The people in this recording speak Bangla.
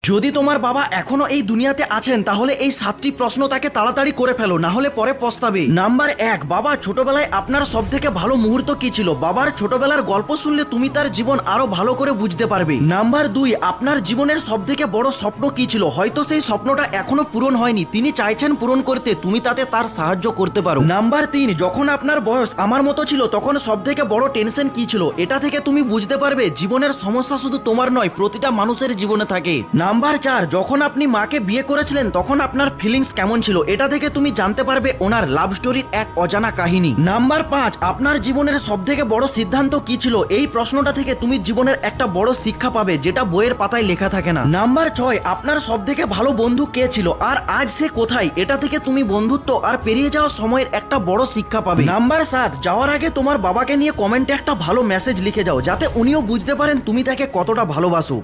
যদি তোমার বাবা এখনো এই দুনিয়াতে আছেন তাহলে এই 7টি প্রশ্ন তাকে তাড়াতাড়ি করে ফেলো, না হলে পরে পস্তাবে। নাম্বার 1, বাবা ছোটবেলায় আপনার সব থেকে ভালো মুহূর্ত কি ছিল? বাবার ছোটবেলার গল্প শুনলে তুমি তার জীবন আরো ভালো করে বুঝতে পারবে। নাম্বার 2, আপনার জীবনের সব থেকে বড় স্বপ্ন কি ছিল? হয়তো সেই স্বপ্নটা এখনো পূরণ হয়নি, তিনি চাইছেন পূরণ করতে, তুমি তাতে তার সাহায্য করতে পারো। নাম্বার 3, যখন আপনার বয়স আমার মতো ছিল তখন সব থেকে বড় টেনশন কি ছিল? এটা থেকে তুমি বুঝতে পারবে জীবনের সমস্যা শুধু তোমার নয়, প্রতিটা মানুষের জীবনে থাকে। নাম্বার 4, যখন আপনি মাকে বিয়ে করেছিলেন তখন আপনার ফিলিংস কেমন ছিল? এটা থেকে তুমি জানতে পারবে ওনার লাভ স্টোরির এক অজানা কাহিনী। নাম্বার 5, আপনার জীবনের সব থেকে বড় সিদ্ধান্ত কি ছিল? এই প্রশ্নটা থেকে তুমি জীবনের একটা বড় শিক্ষা পাবে যেটা বইয়ের পাতায় লেখা থাকে না। নাম্বার 6, আপনার সব থেকে ভালো বন্ধু কে ছিল আর আজ সে কোথায়? এটা থেকে তুমি বন্ধুত্ব আর পেরিয়ে যাওয়া সময়ের একটা বড় শিক্ষা পাবে। নাম্বার 7, যাওয়ার আগে তোমার বাবাকে নিয়ে কমেন্টে একটা ভালো মেসেজ লিখে যাও যাতে উনিও বুঝতে পারেন তুমি তাকে কতটা ভালোবাসো।